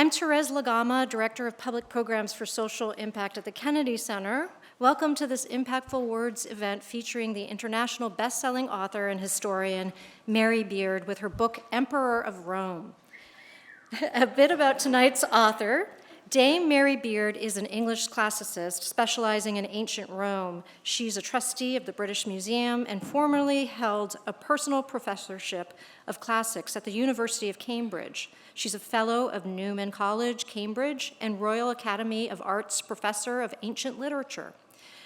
I'm Therese Lagama, Director of Public Programs for Social Impact at the Kennedy Center. Welcome to this Impactful Words event featuring the international best-selling author and historian Mary Beard with her book Emperor of Rome. A bit about tonight's author. Dame Mary Beard is an English classicist specializing in ancient Rome. She's a trustee of the British Museum and formerly held a personal professorship of classics at the University of Cambridge. She's a fellow of Newman College, Cambridge, and Royal Academy of Arts Professor of Ancient Literature.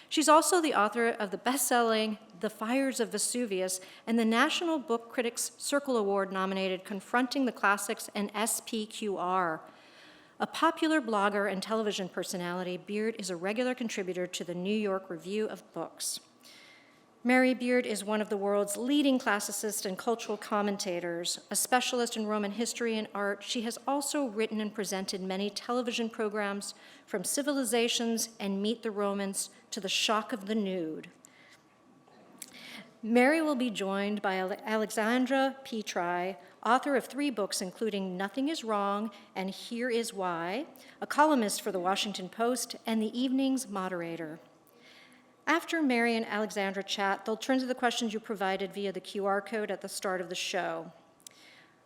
She's also the author of the best-selling The Fires of Vesuvius and the National Book Critics Circle Award-nominated Confronting the Classics and SPQR. A popular blogger and television personality, Beard is a regular contributor to the New York Review of Books. Mary Beard is one of the world's leading classicist and cultural commentators. A specialist in Roman history and art, she has also written and presented many television programs, from Civilizations and Meet the Romans to The Shock of the Nude. Mary will be joined by Alexandra Petri, author of 3 books, including Nothing is Wrong and Here is Why, a columnist for the Washington Post, and the evening's moderator. After Mary and Alexandra chat, they'll turn to the questions you provided via the QR code at the start of the show.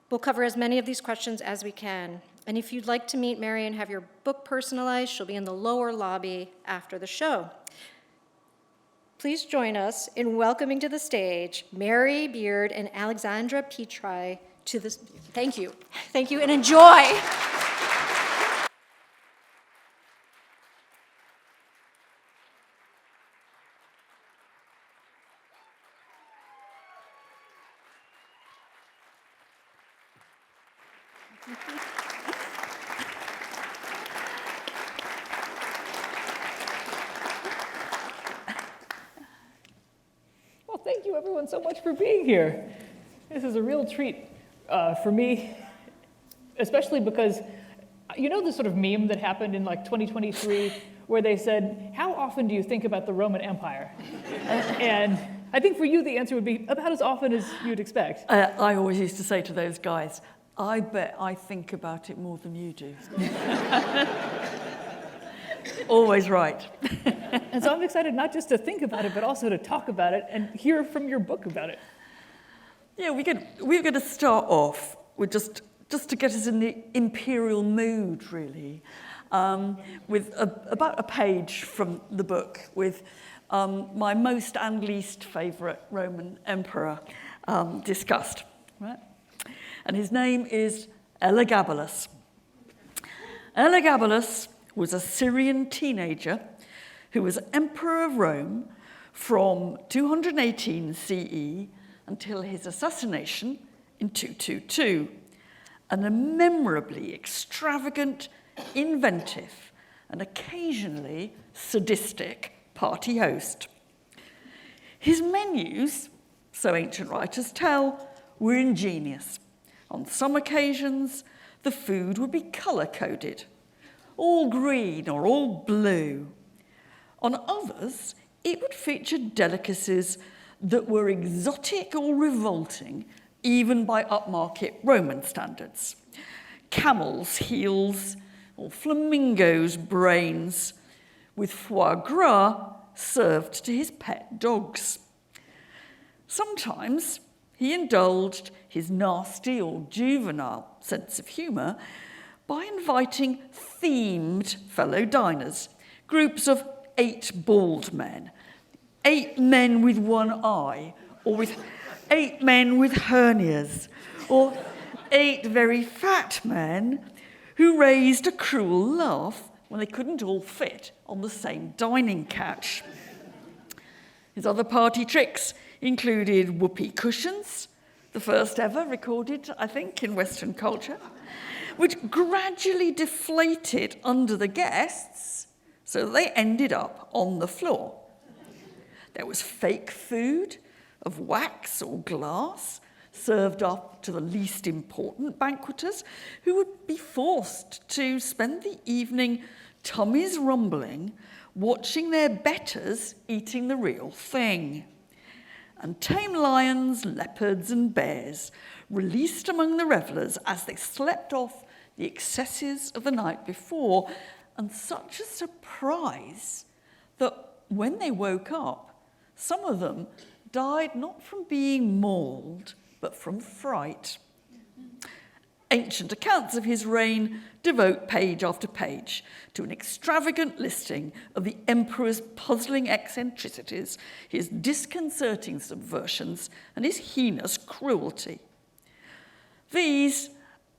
We'll cover as many of these questions as we can. And if you'd like to meet Mary and have your book personalized, she'll be in the lower lobby after the show. Please join us in welcoming to the stage Mary Beard and Alexandra Petri to this. Thank you. Thank you, and enjoy. Well, thank you everyone so much for being here. This is a real treat for me, especially because, you know, the sort of meme that happened in like 2023 where they said, how often do you think about the Roman Empire? And I think for you the answer would be about as often as you'd expect. I always used to say to those guys, I bet I think about it more than you do. Always right. And so I'm excited not just to think about it, but also to talk about it and hear from your book about it. Yeah, we're going to start off with just to get us in the imperial mood, really, with about a page from the book with my most and least favourite Roman emperor discussed. Right? And his name is Elagabalus. Elagabalus was a Syrian teenager who was emperor of Rome from 218 CE until his assassination in 222, and a memorably extravagant, inventive, and occasionally sadistic party host. His menus, so ancient writers tell, were ingenious. On some occasions, the food would be colour-coded, all green or all blue. On others, it would feature delicacies that were exotic or revolting, even by upmarket Roman standards. Camels' heels or flamingos' brains, with foie gras served to his pet dogs. Sometimes he indulged his nasty or juvenile sense of humour by inviting themed fellow diners, groups of 8 bald men, 8 men with one eye, or with 8 men with hernias, or 8 very fat men who raised a cruel laugh when they couldn't all fit on the same dining couch. His other party tricks included whoopee cushions, the first ever recorded, I think, in Western culture, which gradually deflated under the guests so they ended up on the floor. There was fake food of wax or glass served up to the least important banqueters who would be forced to spend the evening tummies rumbling, watching their betters eating the real thing. And tame lions, leopards, and bears released among the revellers as they slept off the excesses of the night before, and such a surprise that when they woke up, some of them died not from being mauled, but from fright. Ancient accounts of his reign devote page after page to an extravagant listing of the emperor's puzzling eccentricities, his disconcerting subversions, and his heinous cruelty. These,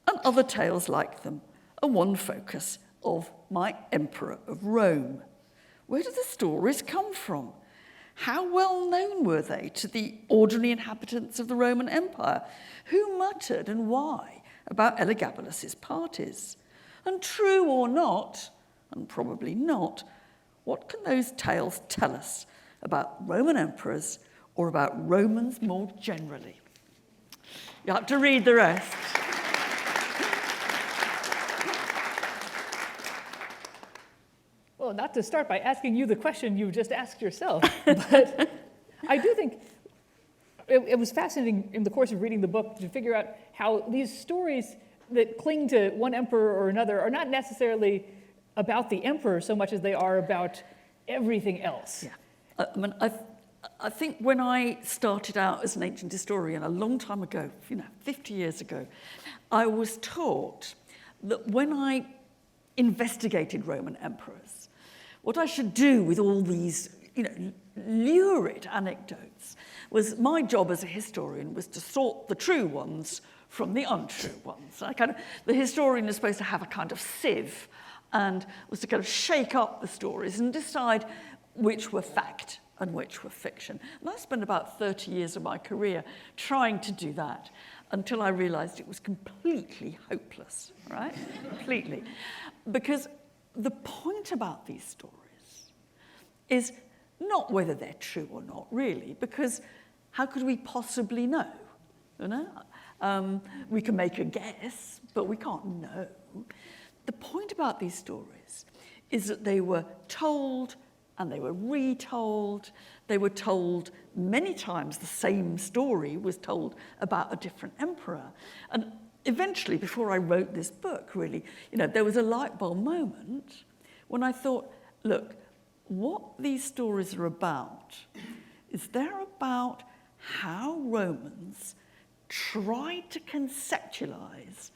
and other tales like them, are one focus of My Emperor of Rome. Where do the stories come from? How well known were they to the ordinary inhabitants of the Roman Empire? Who muttered and why about Elagabalus's parties? And true or not, and probably not, what can those tales tell us about Roman emperors or about Romans more generally? You have to read the rest. Well, not to start by asking you the question you just asked yourself, but I do think it was fascinating in the course of reading the book to figure out how these stories that cling to one emperor or another are not necessarily about the emperor so much as they are about everything else. Yeah. I think when I started out as an ancient historian a long time ago, 50 years ago, I was taught that when I investigated Roman emperors, what I should do with all these, lurid anecdotes was my job as a historian was to sort the true ones from the untrue ones. The historian is supposed to have a kind of sieve and was to kind of shake up the stories and decide which were fact and which were fiction. And I spent about 30 years of my career trying to do that until I realized it was completely hopeless, right? Completely. Because the point about these stories is not whether they're true or not, really, because how could we possibly know? We can make a guess, but we can't know. The point about these stories is that they were told and they were retold. They were told many times. The same story was told about a different emperor. And eventually, before I wrote this book, really, there was a light bulb moment when I thought, look, what these stories are about is they're about how Romans tried to conceptualize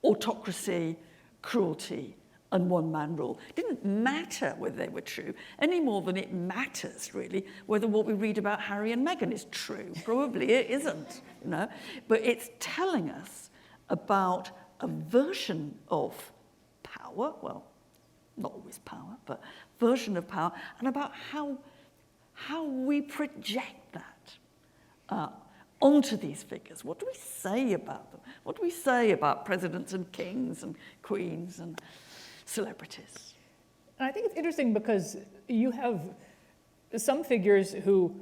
autocracy, cruelty, and one-man rule. It didn't matter whether they were true, any more than it matters, really, whether what we read about Harry and Meghan is true. Probably it isn't, But it's telling us about a version of power, well, not always power, but version of power, and about how we project that onto these figures. What do we say about them? What do we say about presidents and kings and queens and celebrities? And I think it's interesting because you have some figures who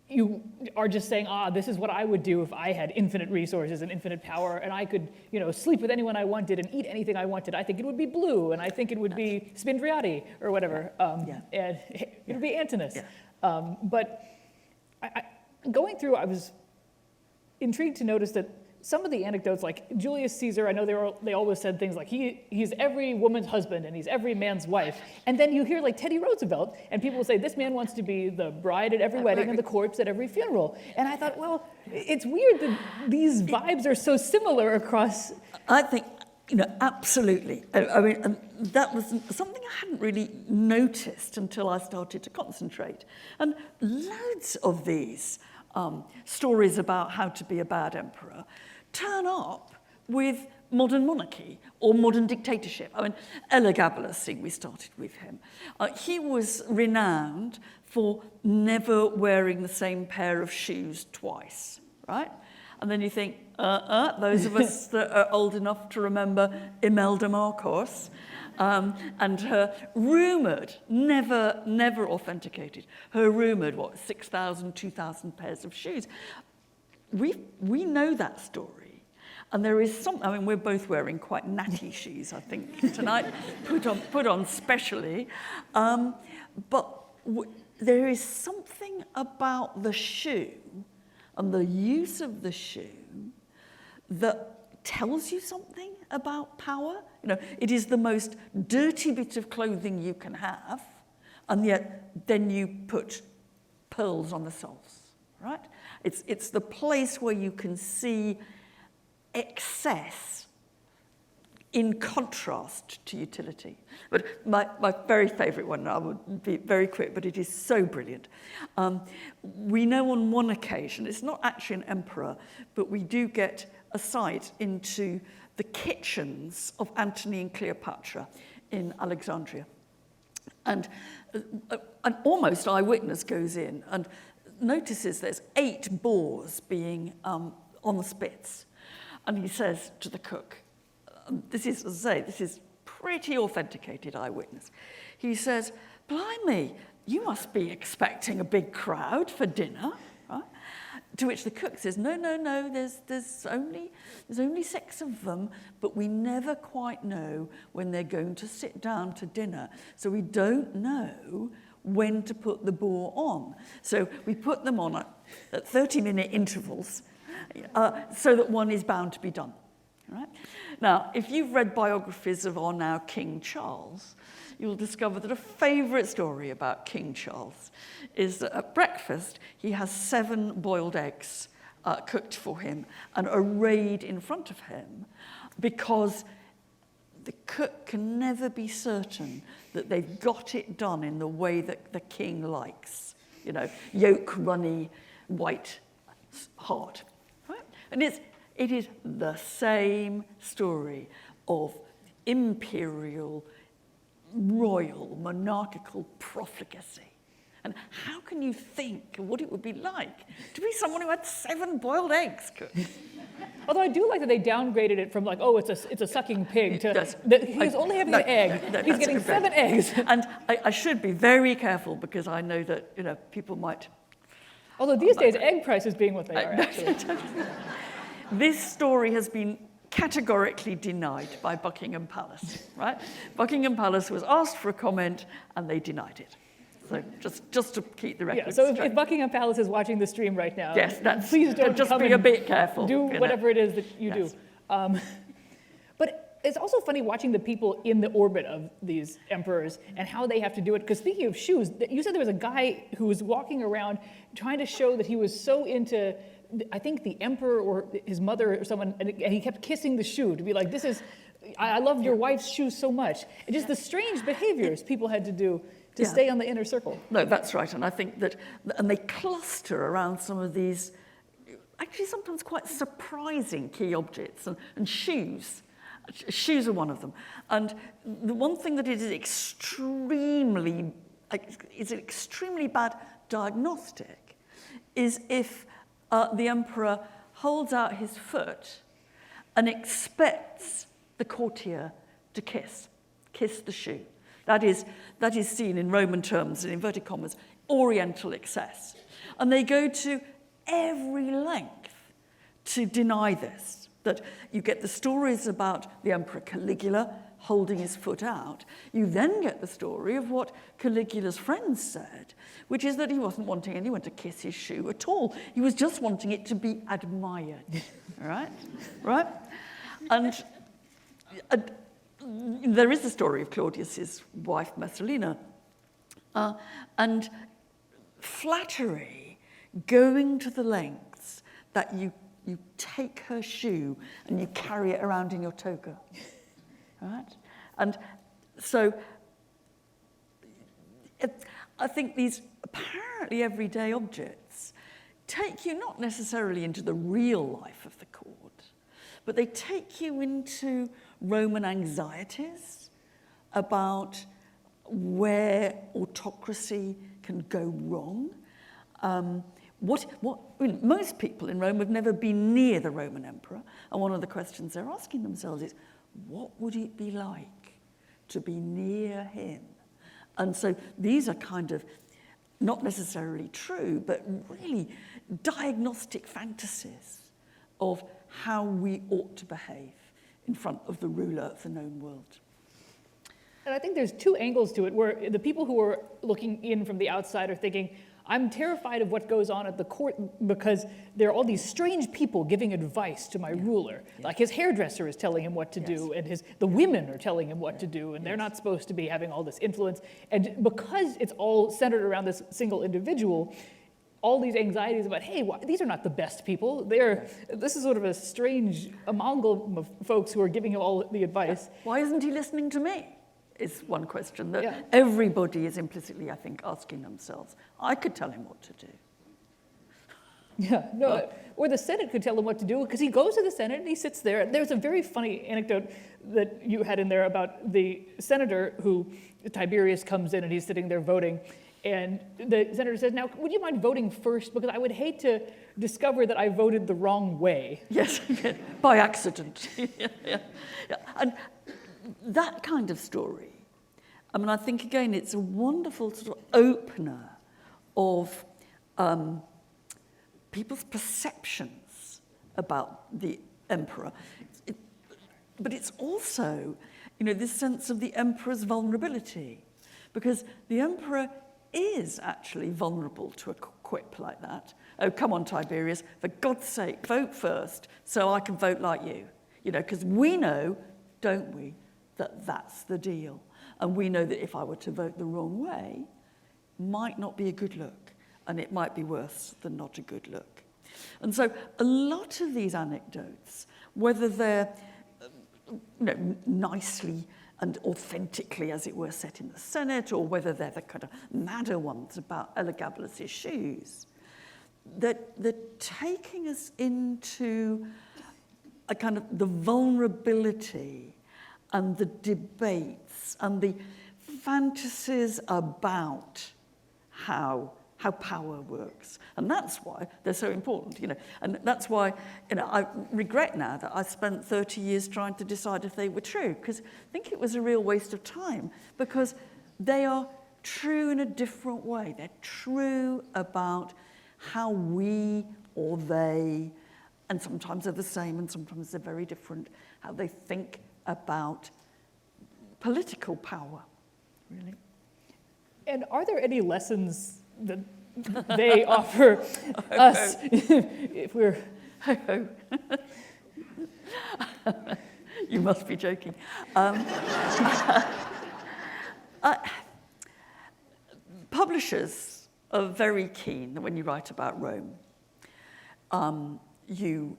you are just saying, this is what I would do if I had infinite resources and infinite power, and I could, sleep with anyone I wanted and eat anything I wanted. I think it would be Blue, and I think it would be Spindriati or whatever, and it would be Antinous. Yeah. But going through, I was intrigued to notice that some of the anecdotes, like Julius Caesar, I know they always said things like he's every woman's husband and he's every man's wife. And then you hear like Teddy Roosevelt, and people will say this man wants to be the bride at every wedding and the corpse at every funeral. And I thought, well, it's weird that these vibes are so similar across. I think, absolutely. I mean, that was something I hadn't really noticed until I started to concentrate. And loads of these stories about how to be a bad emperor turn up with modern monarchy or modern dictatorship. I mean, Elagabalus, we started with him. He was renowned for never wearing the same pair of shoes twice, right? And then you think, those of us that are old enough to remember Imelda Marcos, and her rumoured, never authenticated, her rumoured, 6,000, 2,000 pairs of shoes. We know that story. And there is we're both wearing quite natty shoes, I think, tonight, put on specially. But there is something about the shoe and the use of the shoe that tells you something about power. You know, it is the most dirty bit of clothing you can have, and yet then you put pearls on the soles, right? It's the place where you can see excess in contrast to utility. But my very favourite one, I would be very quick, but it is so brilliant. We know on one occasion, it's not actually an emperor, but we do get a sight into the kitchens of Antony and Cleopatra in Alexandria. And an almost eyewitness goes in and notices there's 8 boars being on the spits. And he says to the cook, this is, as I say, this is pretty authenticated eyewitness. He says, blimey, you must be expecting a big crowd for dinner, right? To which the cook says, no, there's only 6 of them, but we never quite know when they're going to sit down to dinner. So we don't know when to put the boar on. So we put them on at 30-minute intervals so that one is bound to be done. Right? Now, if you've read biographies of our now King Charles, you'll discover that a favourite story about King Charles is that at breakfast he has 7 boiled eggs cooked for him and arrayed in front of him because the cook can never be certain that they've got it done in the way that the king likes. You know, yolk, runny, white, hard. Right? And it is the same story of imperial, royal, monarchical profligacy. And how can you think of what it would be like to be someone who had 7 boiled eggs cooked? Although I do like that they downgraded it from like, oh, it's a sucking pig to he's only having an egg. He's getting 7 eggs. And I should be very careful because I know that, you know, people might. Although these days egg prices being what they are actually. This story has been categorically denied by Buckingham Palace, right? Buckingham Palace was asked for a comment and they denied it. So just to keep the record so straight. if Buckingham Palace is watching the stream right now, yes, please don't just come be a bit careful. Do whatever it is that you yes. do. But it's also funny watching the people in the orbit of these emperors and how they have to do it. Because speaking of shoes, you said there was a guy who was walking around trying to show that he was so into, I think, the emperor or his mother or someone, and he kept kissing the shoe to be like, this is, I love your wife's shoes so much. And just the strange behaviors people had to do to stay on the inner circle. No, that's right. And I think that, and they cluster around some of these, actually sometimes quite surprising key objects, and shoes. Shoes are one of them. And the one thing that it is extremely bad diagnostic is if the emperor holds out his foot and expects the courtier to kiss the shoe. That is seen in Roman terms, in inverted commas, oriental excess. And they go to every length to deny this, that you get the stories about the Emperor Caligula holding his foot out. You then get the story of what Caligula's friends said, which is that he wasn't wanting anyone to kiss his shoe at all. He was just wanting it to be admired, right? And there is the story of Claudius's wife, Messalina, and Flattery going to the lengths that you take her shoe and you carry it around in your toga, right? And so I think these apparently everyday objects take you not necessarily into the real life of the court, but they take you into Roman anxieties about where autocracy can go wrong. Most people in Rome have never been near the Roman emperor, and one of the questions they're asking themselves is, what would it be like to be near him? And so these are kind of not necessarily true, but really diagnostic fantasies of how we ought to behave in front of the ruler of the known world. And I think there's 2 angles to it, where the people who are looking in from the outside are thinking, I'm terrified of what goes on at the court because there are all these strange people giving advice to my ruler. Like his hairdresser is telling him what to do, and the women are telling him what to do, and they're not supposed to be having all this influence. And because it's all centered around this single individual, all these anxieties about, hey, these are not the best people. This is sort of a strange amalgam of folks who are giving him all the advice. Why isn't he listening to me? Is one question that everybody is implicitly, I think, asking themselves. I could tell him what to do. Yeah, no, or the Senate could tell him what to do, because he goes to the Senate and he sits there. There's a very funny anecdote that you had in there about the senator who, Tiberius, comes in and he's sitting there voting. And the senator says, now, would you mind voting first? Because I would hate to discover that I voted the wrong way. Yes, by accident. Yeah. And that kind of story, I mean, I think, again, it's a wonderful sort of opener of people's perceptions about the emperor. But it's also, this sense of the emperor's vulnerability, because the emperor is actually vulnerable to a quip like that. Oh, come on, Tiberius, for God's sake, vote first so I can vote like you. Because we know, don't we, that that's the deal. And we know that if I were to vote the wrong way, might not be a good look, and it might be worse than not a good look. And so a lot of these anecdotes, whether they're nicely and authentically, as it were, set in the Senate, or whether they're the kind of madder ones about Elagabalus' shoes, they're taking us into a kind of the vulnerability and the debates and the fantasies about how power works. And that's why they're so important, And that's why, I regret now that I spent 30 years trying to decide if they were true, because I think it was a real waste of time, because they are true in a different way. They're true about how we or they, and sometimes they're the same and sometimes they're very different, how they think about political power, really. And are there any lessons that they offer us if we're... You must be joking. Publishers are very keen that when you write about Rome, you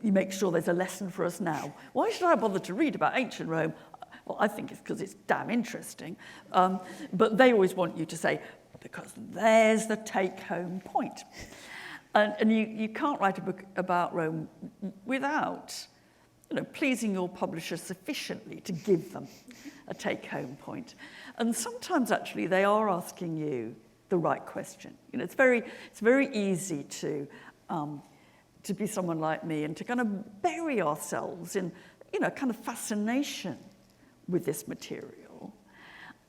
make sure there's a lesson for us now. Why should I bother to read about ancient Rome? Well, I think it's because it's damn interesting. But they always want you to say, because there's the take-home point. And you can't write a book about Rome without pleasing your publisher sufficiently to give them a take-home point. And sometimes, actually, they are asking you the right question. It's very easy to be someone like me and to kind of bury ourselves in, kind of fascination with this material,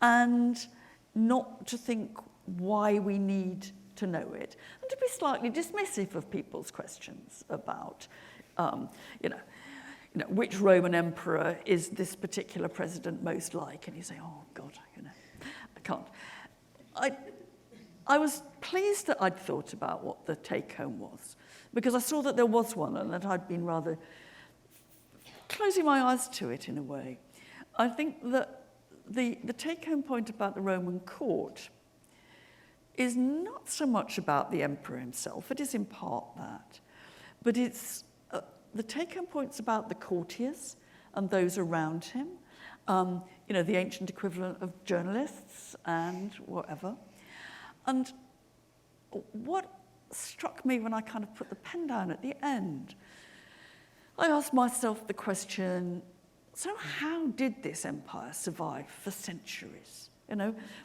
and not to think why we need to know it, and to be slightly dismissive of people's questions about, which Roman emperor is this particular president most like, and you say, oh God, I can't. I was pleased that I'd thought about what the take-home was, because I saw that there was one, and that I'd been rather closing my eyes to it in a way. I think that the take-home point about the Roman court is not so much about the emperor himself. It is in part that. But it's the take-home point's about the courtiers and those around him, the ancient equivalent of journalists and whatever. And what struck me when I kind of put the pen down at the end, I asked myself the question, so how did this empire survive for centuries?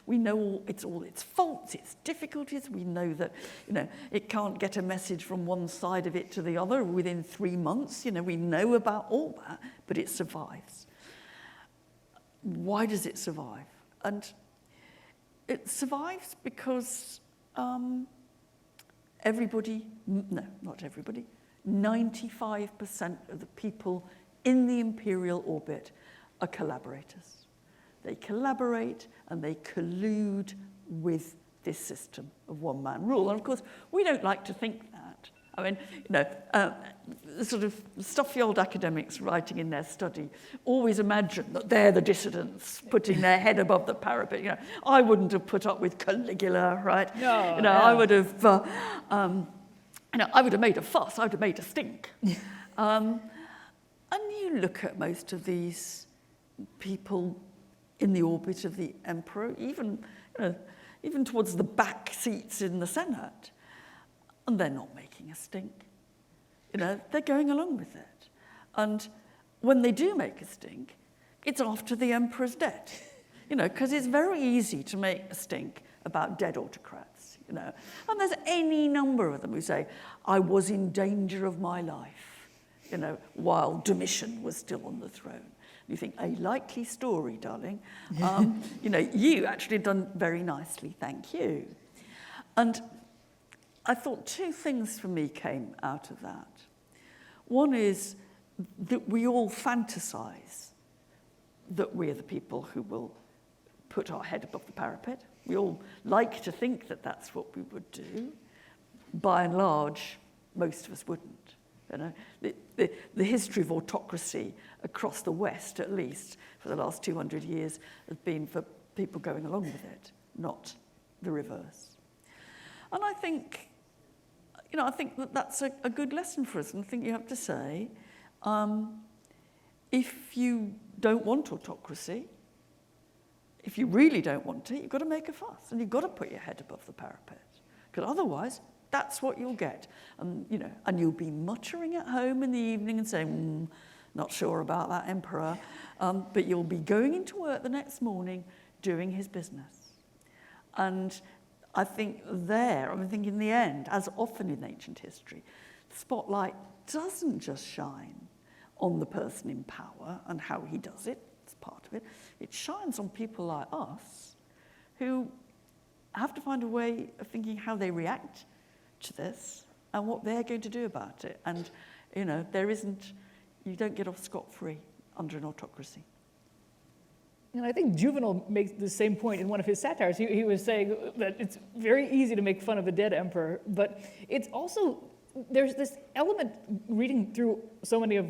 We know all its faults, its difficulties. We know that, it can't get a message from one side of it to the other within 3 months. We know about all that, but it survives. Why does it survive? And it survives because everybody, no, not everybody, 95% of the people in the imperial orbit are collaborators. They collaborate and they collude with this system of one-man rule. And of course, we don't like to think that. I mean, the sort of stuffy old academics writing in their study always imagine that they're the dissidents putting their head above the parapet. I wouldn't have put up with Caligula, right? No, I would have, I would have made a fuss. I would have made a stink. And you look at most of these people in the orbit of the emperor, even towards the back seats in the Senate, and they're not making a stink. They're going along with it. And when they do make a stink, it's after the emperor's dead. Because it's very easy to make a stink about dead autocrats, And there's any number of them who say, I was in danger of my life, while Domitian was still on the throne. You think, a likely story, darling. You actually done very nicely, thank you. And I thought two things for me came out of that. One is that we all fantasize that we're the people who will put our head above the parapet. We all like to think that that's what we would do. By and large, most of us wouldn't. The history of autocracy across the West, at least, for the last 200 years, has been for people going along with it, not the reverse. And I think that that's a good lesson for us. And I think you have to say, if you don't want autocracy, if you really don't want it, you've got to make a fuss, and you've got to put your head above the parapet, because otherwise, that's what you'll get. And you'll be muttering at home in the evening and saying, not sure about that emperor, but you'll be going into work the next morning doing his business. And I think in the end, as often in ancient history, the spotlight doesn't just shine on the person in power and how he does it, it's part of it. It shines on people like us who have to find a way of thinking how they react to this and what they're going to do about it. And, you don't get off scot-free under an autocracy. And I think Juvenal makes the same point in one of his satires. He was saying that it's very easy to make fun of a dead emperor, but it's also, there's this element reading through so many of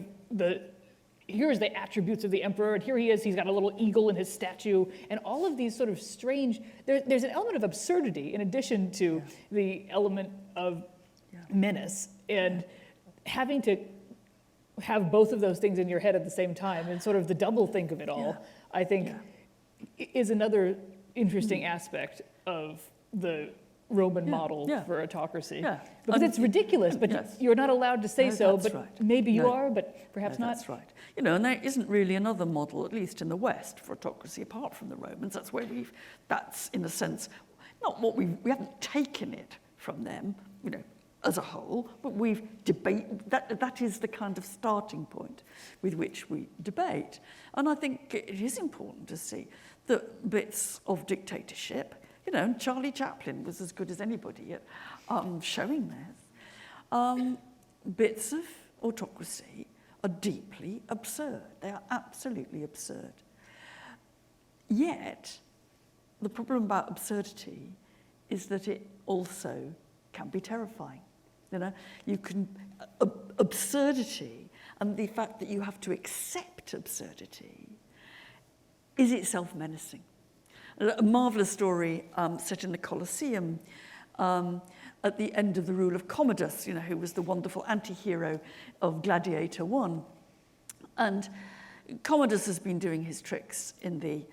here's the attributes of the emperor, and here he is, he's got a little eagle in his statue, and all of these sort of strange, there's an element of absurdity in addition to the element of menace, and having to have both of those things in your head at the same time, and sort of the double think of it all, I think is another interesting aspect of the Roman model for autocracy. Because it's ridiculous, but you're not allowed to say so, but maybe you are, but perhaps not. That's right. And there isn't really another model, at least in the West, for autocracy apart from the Romans. That's where that's in a sense, not what we haven't taken it from them, as a whole, but we've debated, that is the kind of starting point with which we debate. And I think it is important to see that bits of dictatorship, Charlie Chaplin was as good as anybody at showing this. Bits of autocracy are deeply absurd. They are absolutely absurd. Yet, the problem about absurdity is that it also can be terrifying. Absurdity and the fact that you have to accept absurdity is itself menacing. A marvellous story set in the Colosseum at the end of the rule of Commodus, who was the wonderful anti-hero of Gladiator I. And Commodus has been doing his tricks in the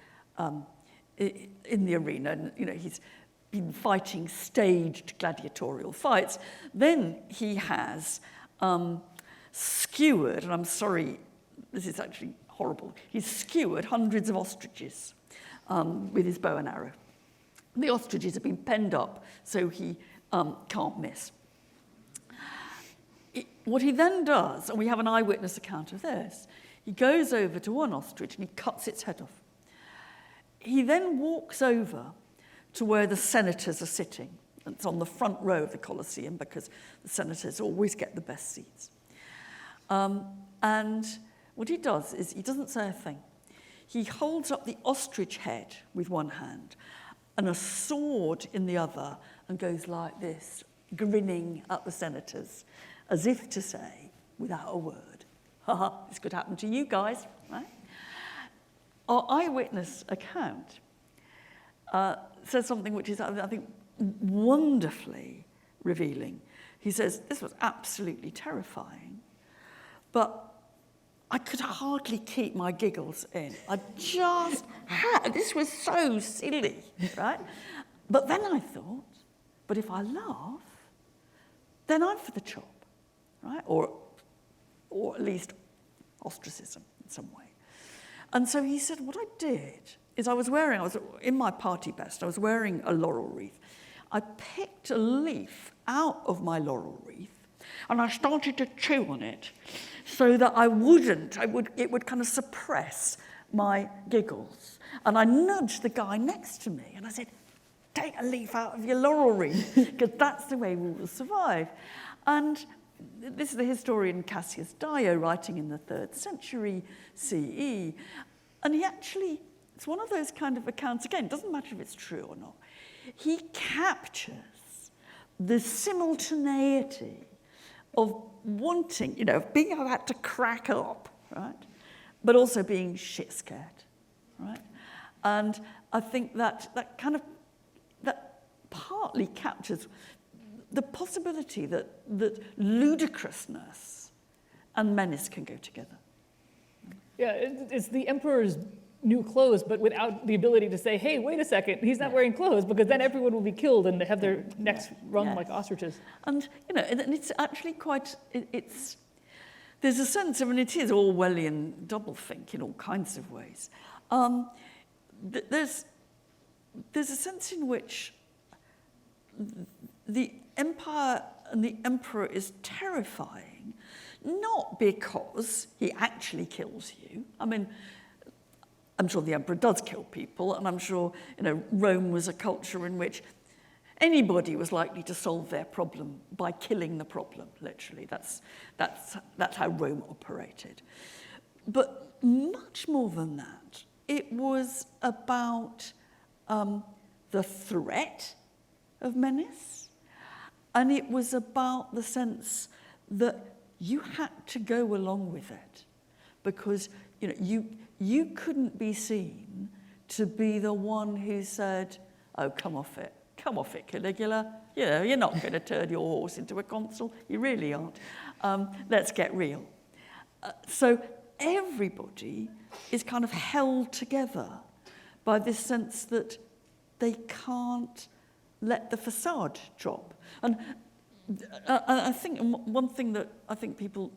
arena, and he's been fighting staged gladiatorial fights. Then he has skewered, and I'm sorry, this is actually horrible, he's skewered hundreds of ostriches with his bow and arrow. The ostriches have been penned up so he can't miss. What he then does, and we have an eyewitness account of this, he goes over to one ostrich and he cuts its head off. He then walks over to where the senators are sitting. It's on the front row of the Colosseum because the senators always get the best seats. And what he does is he doesn't say a thing. He holds up the ostrich head with one hand and a sword in the other, and goes like this, grinning at the senators, as if to say, without a word, haha, this could happen to you guys, right? Our eyewitness account says something which is, I think, wonderfully revealing. He says, this was absolutely terrifying, but I could hardly keep my giggles in. I just had, this was so silly, right? But then I thought, but if I laugh, then I'm for the chop, right? Or at least ostracism in some way. And so he said, what I did is I was in my party best, I was wearing a laurel wreath. I picked a leaf out of my laurel wreath and I started to chew on it so that it would kind of suppress my giggles. And I nudged the guy next to me and I said, take a leaf out of your laurel wreath, because that's the way we will survive. And this is the historian Cassius Dio writing in the 3rd century CE. And he actually, it's one of those kind of accounts, again, it doesn't matter if it's true or not, he captures the simultaneity of wanting, of being about to crack up, right? But also being shit scared, right? And I think that partly captures the possibility that ludicrousness and menace can go together. Yeah, it's the emperor's new clothes, but without the ability to say, hey, wait a second, he's not wearing clothes, because then everyone will be killed and have their necks wrung like ostriches. And, and it's actually quite, there's a sense of, and it is Orwellian doublethink in all kinds of ways. There's a sense in which the empire and the emperor is terrifying, not because he actually kills you. I mean, I'm sure the emperor does kill people, and I'm sure, Rome was a culture in which anybody was likely to solve their problem by killing the problem, literally. That's how Rome operated. But much more than that, it was about the threat of menace, and it was about the sense that you had to go along with it, because you couldn't be seen to be the one who said, oh, come off it, Caligula. You're not going to turn your horse into a consul. You really aren't. Let's get real. So everybody is kind of held together by this sense that they can't let the facade drop. And I think one thing that I think people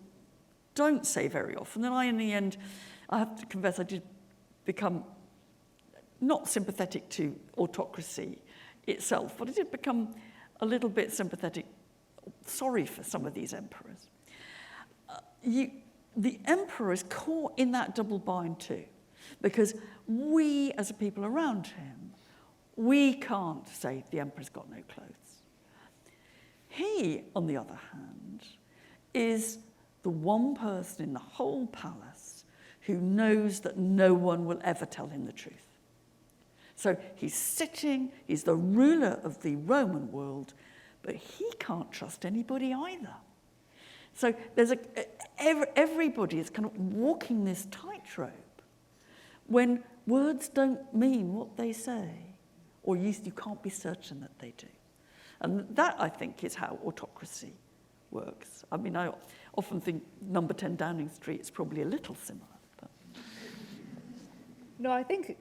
don't say very often, and in the end, I have to confess, I did become not sympathetic to autocracy itself, but I did become a little bit sympathetic, sorry for some of these emperors. The emperor is caught in that double bind too, because we, as a people around him, we can't say the emperor's got no clothes. He, on the other hand, is the one person in the whole palace who knows that no one will ever tell him the truth. So he's the ruler of the Roman world, but he can't trust anybody either. So there's everybody is kind of walking this tightrope when words don't mean what they say, or at least you can't be certain that they do. And that, I think, is how autocracy works. I mean, I often think number 10 Downing Street is probably a little similar. But. No, I think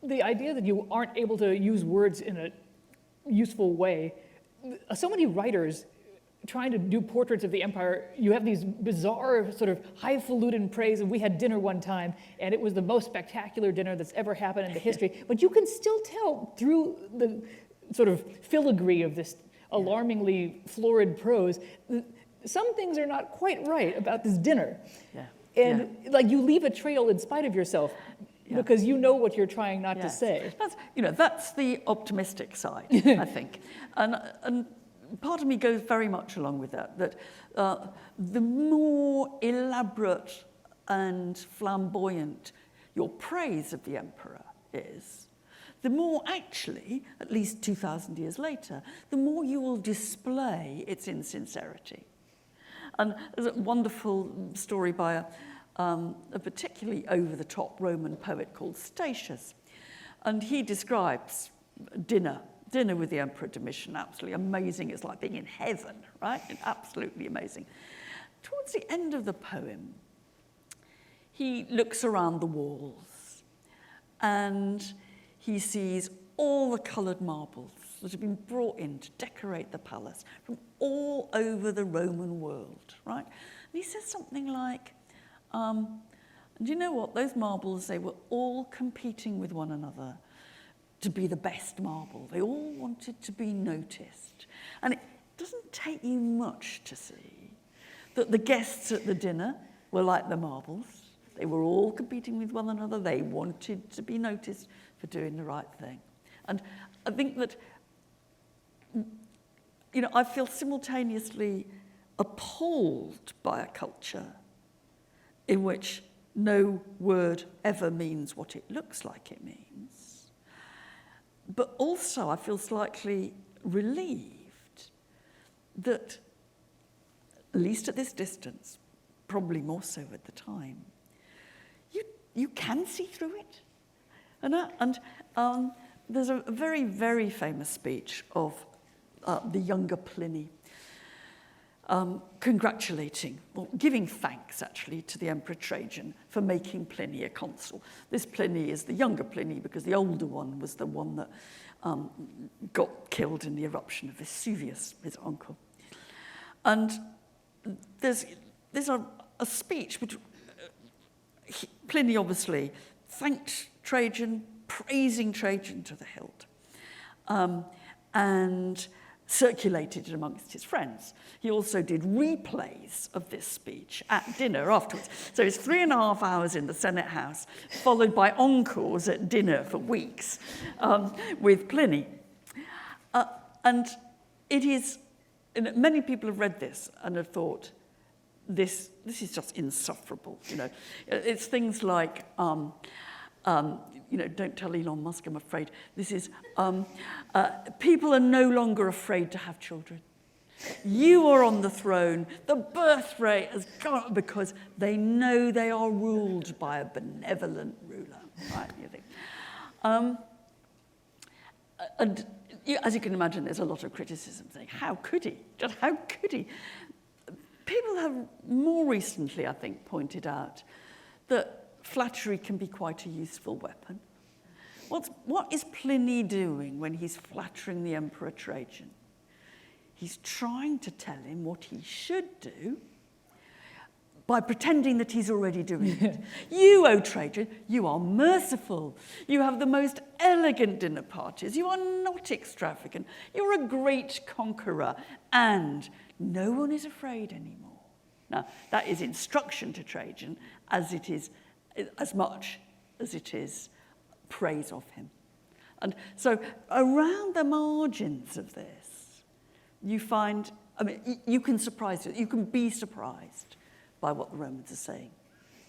the idea that you aren't able to use words in a useful way, so many writers trying to do portraits of the empire, you have these bizarre sort of highfalutin praise, and we had dinner one time, and it was the most spectacular dinner that's ever happened in the history, but you can still tell through the sort of filigree of this alarmingly florid prose, some things are not quite right about this dinner. Yeah. And like you leave a trail in spite of yourself because you know what you're trying not to say. That's the optimistic side, I think. And part of me goes very much along with that the more elaborate and flamboyant your praise of the emperor is, the more actually, at least 2,000 years later, the more you will display its insincerity. And there's a wonderful story by a particularly over-the-top Roman poet called Statius. And he describes dinner with the Emperor Domitian, absolutely amazing. It's like being in heaven, right? Absolutely amazing. Towards the end of the poem, he looks around the walls and he sees all the coloured marbles that have been brought in to decorate the palace from all over the Roman world, right? And he says something like, do you know what? Those marbles, they were all competing with one another to be the best marble. They all wanted to be noticed. And it doesn't take you much to see that the guests at the dinner were like the marbles. They were all competing with one another. They wanted to be noticed for doing the right thing. And I think that, I feel simultaneously appalled by a culture in which no word ever means what it looks like it means. But also I feel slightly relieved that, at least at this distance, probably more so at the time, you can see through it. And there's a very, very famous speech of the younger Pliny, congratulating, or giving thanks, actually, to the Emperor Trajan for making Pliny a consul. This Pliny is the younger Pliny because the older one was the one that got killed in the eruption of Vesuvius, his uncle. And there's a speech which Pliny obviously thanked Trajan, praising Trajan to the hilt, and circulated it amongst his friends. He also did replays of this speech at dinner afterwards. So it's 3.5 hours in the Senate House, followed by encores at dinner for weeks with Pliny. And it is, many people have read this and have thought, this is just insufferable. It's things like, don't tell Elon Musk, I'm afraid. This is, people are no longer afraid to have children. You are on the throne. The birth rate has gone up because they know they are ruled by a benevolent ruler. Right? You think. And as you can imagine, there's a lot of criticism saying, how could he? Just how could he? People have more recently, I think, pointed out that flattery can be quite a useful weapon. What is Pliny doing when he's flattering the Emperor Trajan? He's trying to tell him what he should do by pretending that he's already doing it. You, O Trajan, you are merciful. You have the most elegant dinner parties. You are not extravagant. You're a great conqueror. And no one is afraid anymore. Now, that is instruction to Trajan as much as it is praise of him. And so around the margins of this, you find, you can be surprised by what the Romans are saying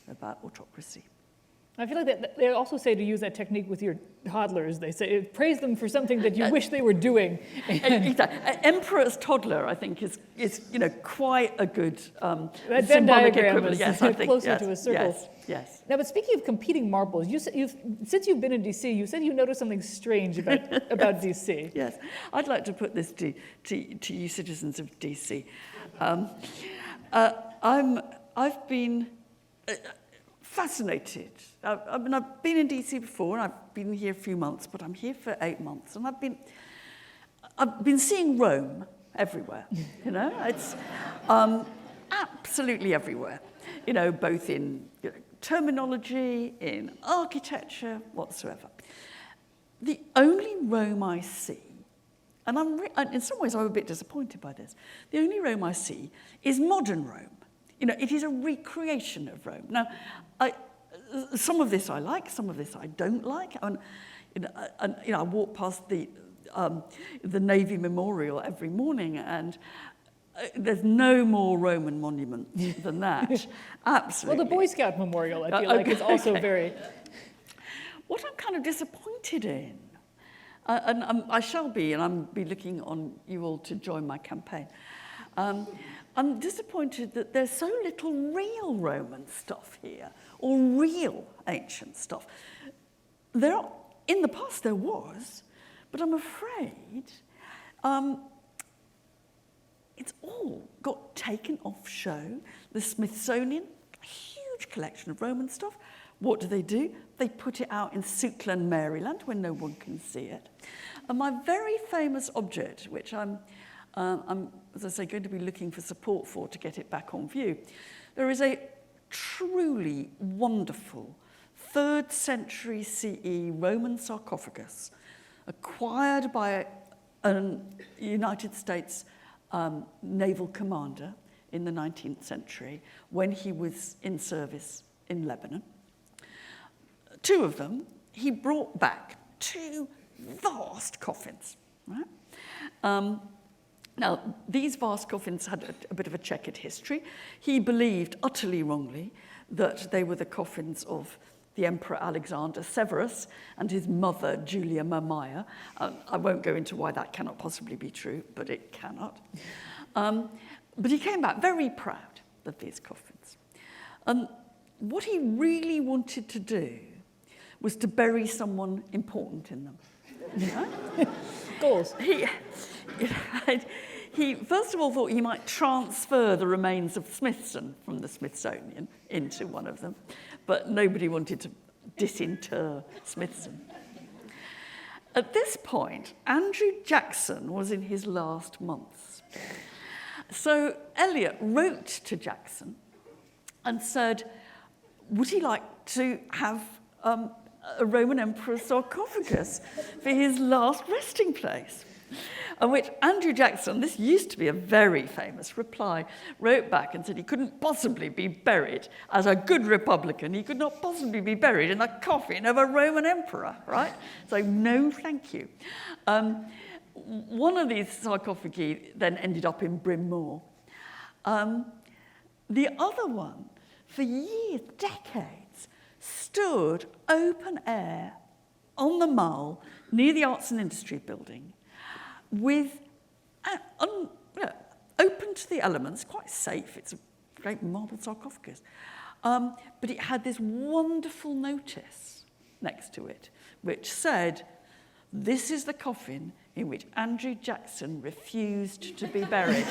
about autocracy. I feel like they also say to use that technique with your toddlers. They say, praise them for something that you wish they were doing. Exactly. Emperor's toddler, I think, is quite a good that Venn symbolic diagram equivalent. is Yes, I think, closer yes, to a circle. Yes. Now, but speaking of competing marbles, since you've been in D.C., you said you noticed something strange about D.C. Yes. I'd like to put this to you citizens of D.C. I've been fascinated. I've been in DC before, and I've been here a few months, but I'm here for 8 months, and I've been seeing Rome everywhere. It's absolutely everywhere. Both in terminology, in architecture, whatsoever. The only Rome I see, and in some ways I'm a bit disappointed by this. The only Rome I see is modern Rome. It is a recreation of Rome. Now, some of this I like, some of this I don't like. I walk past the Navy Memorial every morning, and there's no more Roman monument than that. Absolutely. Well, the Boy Scout Memorial, I feel like, is also very... What I'm kind of disappointed in I shall be, and I'll be looking on you all to join my campaign. I'm disappointed that there's so little real Roman stuff here, or real ancient stuff. In the past there was, but I'm afraid it's all got taken off show. The Smithsonian, a huge collection of Roman stuff. What do? They put it out in Suitland, Maryland, when no one can see it. And my very famous object, which I'm, as I say, going to be looking for support for to get it back on view, there is a truly wonderful 3rd century CE Roman sarcophagus acquired by a United States naval commander in the 19th century when he was in service in Lebanon. 2 of them, he brought back 2 vast coffins. Right? Now, these vast coffins had a bit of a checkered history. He believed, utterly wrongly, that they were the coffins of the Emperor Alexander Severus and his mother, Julia Mamaea. I won't go into why that cannot possibly be true, but it cannot. But he came back very proud of these coffins. What he really wanted to do was to bury someone important in them. Yeah? Goals. He first of all thought he might transfer the remains of Smithson from the Smithsonian into one of them, but nobody wanted to disinter Smithson. At this point, Andrew Jackson was in his last months. So Eliot wrote to Jackson and said, would he like to have a Roman emperor's sarcophagus for his last resting place? On which Andrew Jackson, this used to be a very famous reply, wrote back and said he couldn't possibly be buried as a good Republican. He could not possibly be buried in the coffin of a Roman emperor, right? So no, thank you. One of these sarcophagi then ended up in Bryn Mawr. The other one, for years, decades, stood open air on the Mall near the Arts and Industry building with open to the elements, quite safe. It's a great marble sarcophagus. But it had this wonderful notice next to it, which said, this is the coffin in which Andrew Jackson refused to be buried.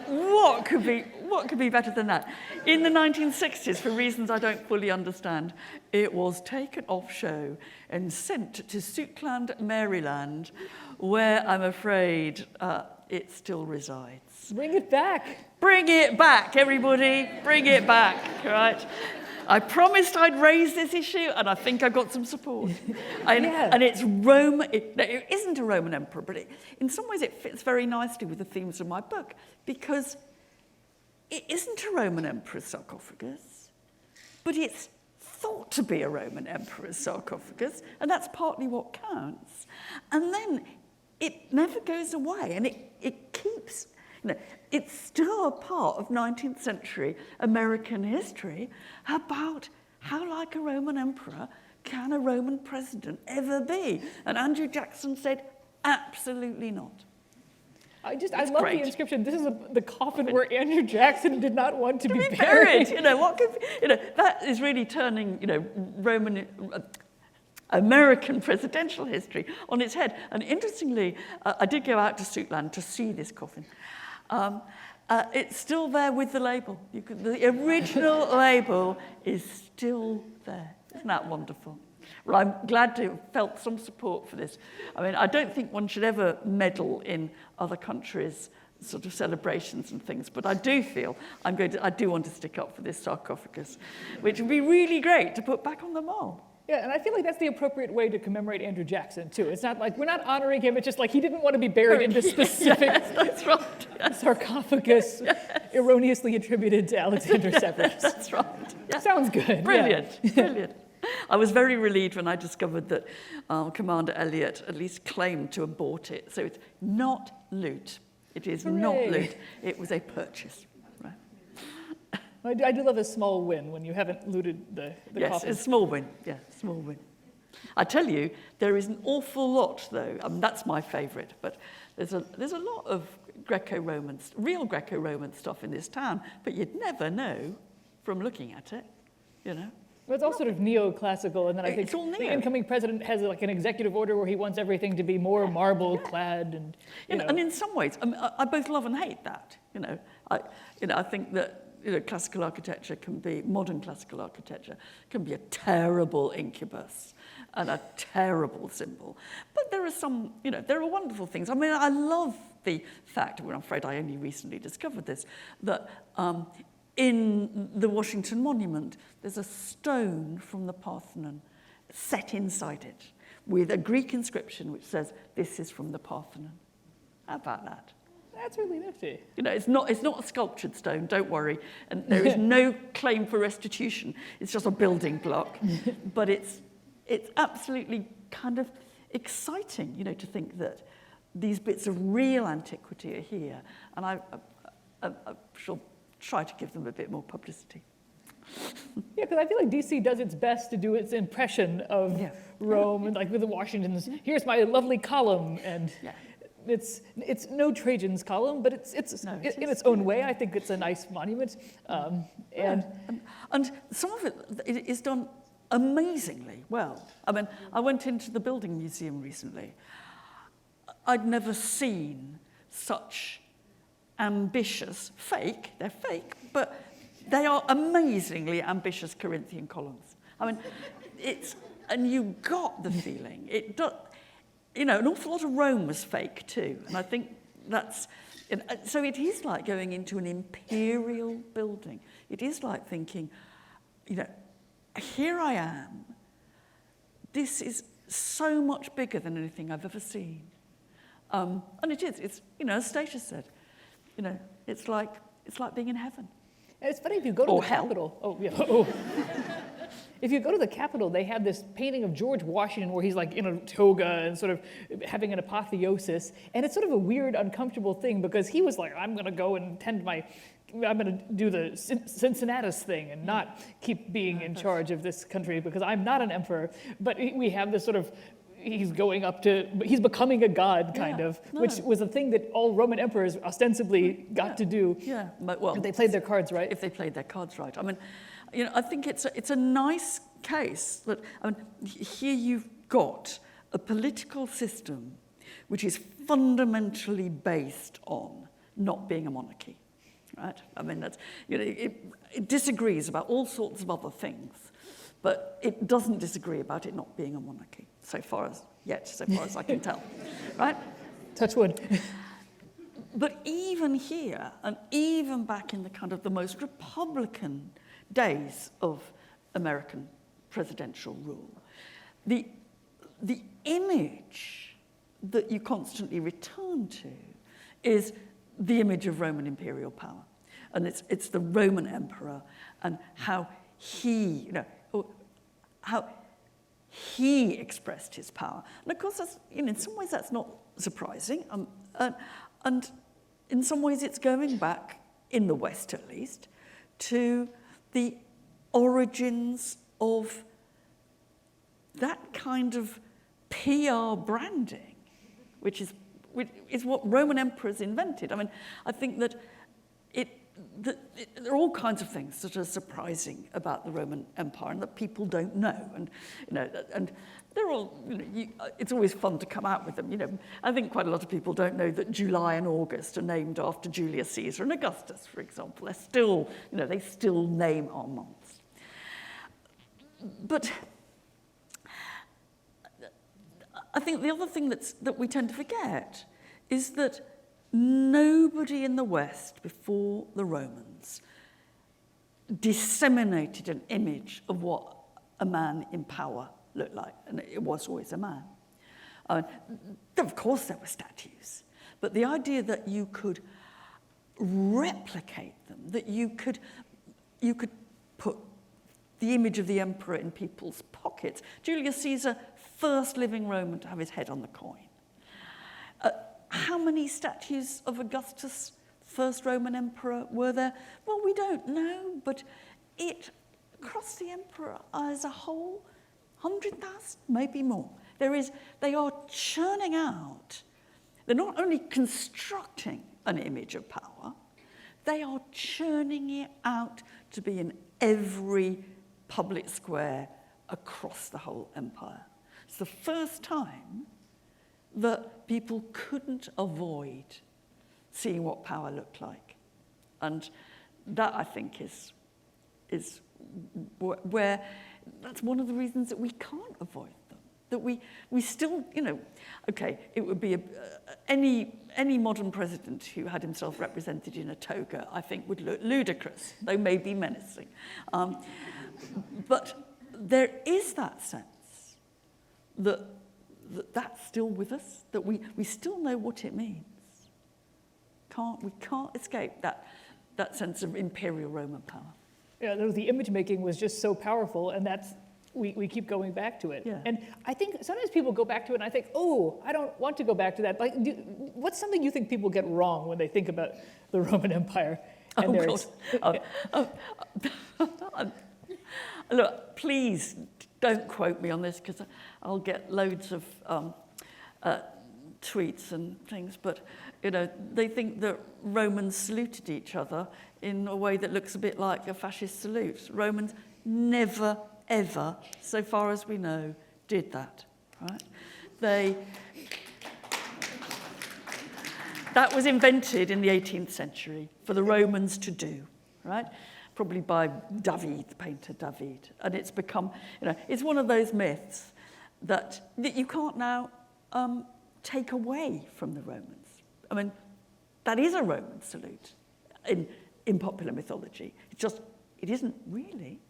What could be better than that? In the 1960s, for reasons I don't fully understand, it was taken off show and sent to Suitland, Maryland, where I'm afraid it still resides. Bring it back. Bring it back, everybody. Bring it back, right? I promised I'd raise this issue, and I think I got some support. And it's Rome. It isn't a Roman emperor, but in some ways it fits very nicely with the themes of my book, because it isn't a Roman emperor's sarcophagus, but it's thought to be a Roman emperor's sarcophagus, and that's partly what counts. And then it never goes away, and it keeps... it's still a part of 19th century American history about how like a Roman emperor can a Roman president ever be? And Andrew Jackson said, absolutely not. I love great. the inscription. This is the coffin where Andrew Jackson did not want to be buried. That is really turning, Roman... American presidential history on its head. And interestingly, I did go out to Suitland to see this coffin. It's still there with the label. The original label is still there. Isn't that wonderful? Well, I'm glad to have felt some support for this. I mean, I don't think one should ever meddle in other countries' sort of celebrations and things, but I do feel I do want to stick up for this sarcophagus, which would be really great to put back on the Mall. Yeah, and I feel like that's the appropriate way to commemorate Andrew Jackson, too. It's not like we're not honoring him. It's just like he didn't want to be buried in this specific that's right. sarcophagus erroneously attributed to Alexander Severus. That's right. Yeah. Sounds good. Brilliant, Yeah. brilliant. I was very relieved when I discovered that Commander Eliot at least claimed to have bought it. So it's not loot. It is not loot. It was a purchase. I do love a small win when you haven't looted the coffin. Yes, a small win. Yeah, small win. I tell you, there is an awful lot, though. That's my favourite, but there's a lot of real Greco-Roman stuff in this town, but you'd never know from looking at it, you know. Well, it's all sort of neoclassical, and then I think It's all the neo. incoming president has like an executive order where he wants everything to be more marble-clad, and you know. And in some ways, I both love and hate that. I think that classical architecture modern classical architecture can be a terrible incubus and a terrible symbol. But there are some, there are wonderful things. I mean, I love the fact, I'm afraid I only recently discovered this, that in the Washington Monument, there's a stone from the Parthenon set inside it with a Greek inscription which says, "This is from the Parthenon." How about that? That's really nifty. It's not a sculptured stone, don't worry. And there is no claim for restitution. It's just a building block. But it's absolutely kind of exciting, to think that these bits of real antiquity are here. And I shall try to give them a bit more publicity. Yeah, because I feel like DC does its best to do its impression of Rome, and like with the Washingtons, here's my lovely column, and it's no Trajan's column, but it's in its own way. I think it's a nice monument, and some of it is done amazingly well. I mean, I went into the Building Museum recently. I'd never seen such ambitious, they're fake, but they are amazingly ambitious Corinthian columns. I mean, and you got the feeling, it does, an awful lot of Rome was fake too, and I think so it is like going into an imperial building. It is like thinking, here I am, this is so much bigger than anything I've ever seen. And it's as Stacia said, it's like being in heaven. And it's funny, if you go to the Capitol. If you go to the Capitol, they have this painting of George Washington where he's like in a toga and sort of having an apotheosis. And it's sort of a weird, uncomfortable thing because he was like, I'm going to go and I'm going to do the Cincinnatus thing and not keep being in charge of this country because I'm not an emperor. But we have this sort of, he's becoming a god, kind of, which was a thing that all Roman emperors ostensibly got to do. Yeah, well, if they played their cards right. If they played their cards right. I mean, I think it's a nice case that, here you've got a political system which is fundamentally based on not being a monarchy, right? I mean, that's, it disagrees about all sorts of other things, but it doesn't disagree about it not being a monarchy, so far as I can tell, right? Touch wood. But even here, and even back in the kind of the most Republican days of American presidential rule, the image that you constantly return to is the image of Roman imperial power. And it's the Roman emperor and how he, how he expressed his power. And of course, that's, in some ways that's not surprising. And in some ways it's going back, in the West at least, to the origins of that kind of PR branding, which is what Roman emperors invented. I mean, I think that there are all kinds of things that are surprising about the Roman Empire and that people don't know, and they're all. It's always fun to come out with them. I think quite a lot of people don't know that July and August are named after Julius Caesar and Augustus, for example. They're still, they still name our months. But I think the other thing that we tend to forget is that nobody in the West before the Romans disseminated an image of what a man in power looked like, and it was always a man. Of course there were statues, but the idea that you could replicate them, that you could put the image of the emperor in people's pockets. Julius Caesar, first living Roman to have his head on the coin. How many statues of Augustus, first Roman emperor, were there? Well, we don't know, but across the emperor as a whole, 100,000, maybe more. They are churning out. They're not only constructing an image of power, they are churning it out to be in every public square across the whole empire. It's the first time that people couldn't avoid seeing what power looked like. And that, I think, is where that's one of the reasons that we can't avoid them. That we still, okay, it would be any modern president who had himself represented in a toga, I think, would look ludicrous, though maybe menacing. But there is that sense that's still with us, that we still know what it means. We can't escape that sense of imperial Roman power. Yeah, the image making was just so powerful, and we keep going back to it. Yeah. And I think sometimes people go back to it, and I think, oh, I don't want to go back to that. Like, what's something you think people get wrong when they think about the Roman Empire? And look, please don't quote me on this, because I'll get loads of tweets and things, but they think that Romans saluted each other in a way that looks a bit like a fascist salute. Romans never, ever, so far as we know, did that, right? That was invented in the 18th century for the Romans to do, right? Probably by David, the painter David. And it's become, it's one of those myths that you can't now take away from the Romans. I mean, that is a Roman salute in popular mythology. It isn't really.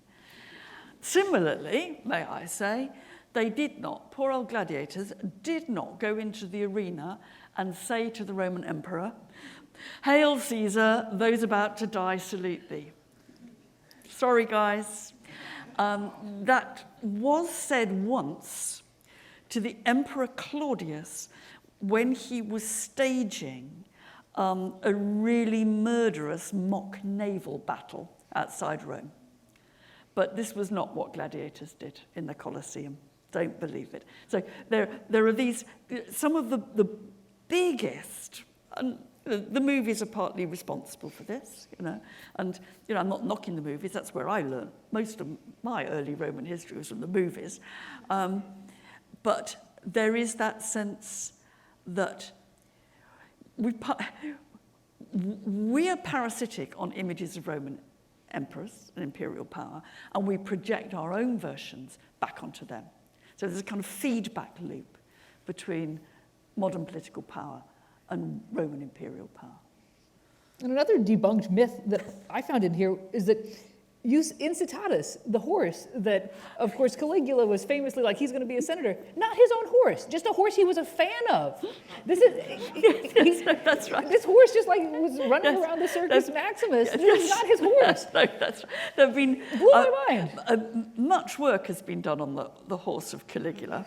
Similarly, may I say, poor old gladiators did not go into the arena and say to the Roman emperor, "Hail Caesar, those about to die salute thee." Sorry, guys. That was said once to the Emperor Claudius when he was staging a really murderous mock naval battle outside Rome. But this was not what gladiators did in the Colosseum. Don't believe it. So there are these, some of the biggest, and the movies are partly responsible for this, and I'm not knocking the movies, that's where I learned. Most of my early Roman history was from the movies. But there is that sense that we are parasitic on images of Roman emperors and imperial power, and we project our own versions back onto them. So there's a kind of feedback loop between modern political power and Roman imperial power. And another debunked myth that I found in here is that Incitatus, the horse that, of course, Caligula was famously like, he's going to be a senator. Not his own horse, just a horse he was a fan of. This is that's right. This horse just like was running around the Circus Maximus. This is not his horse. That's right. There have been blew my mind. Much work has been done on the horse of Caligula,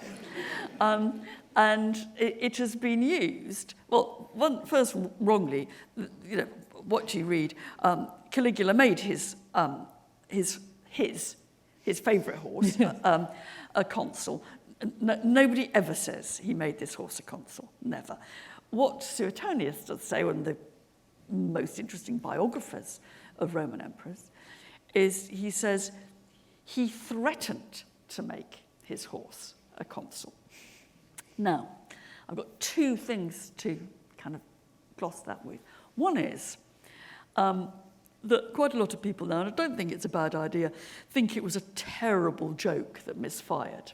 and it has been used. Well, first wrongly, what you read. Caligula made his favourite horse, a consul. Nobody ever says he made this horse a consul, never. What Suetonius does say, one of the most interesting biographers of Roman emperors, is he says he threatened to make his horse a consul. Now, I've got two things to kind of gloss that with. One is that quite a lot of people now, and I don't think it's a bad idea, think it was a terrible joke that misfired.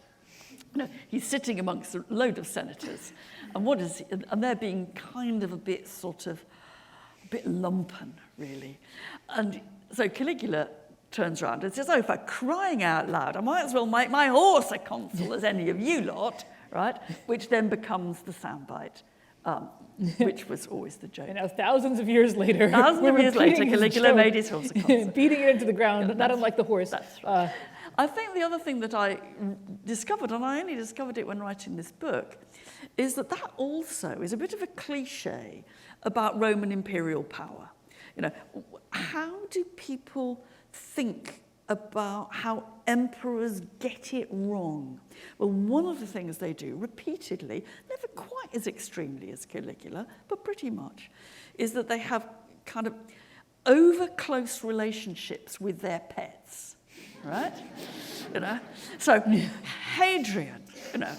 He's sitting amongst a load of senators, and they're being kind of a bit lumpen, really. And so Caligula turns around and says, "Oh, for crying out loud, I might as well make my horse a consul as any of you lot," right? Which then becomes the soundbite. Which was always the joke. And now thousands of years later, Caligula made his horse a consul. Beating it into the ground, not unlike the horse. That's right. I think the other thing that I discovered, and I only discovered it when writing this book, is that also is a bit of a cliche about Roman imperial power. How do people think about how emperors get it wrong. Well, one of the things they do repeatedly, never quite as extremely as Caligula, but pretty much, is that they have kind of over-close relationships with their pets, right? So Hadrian, the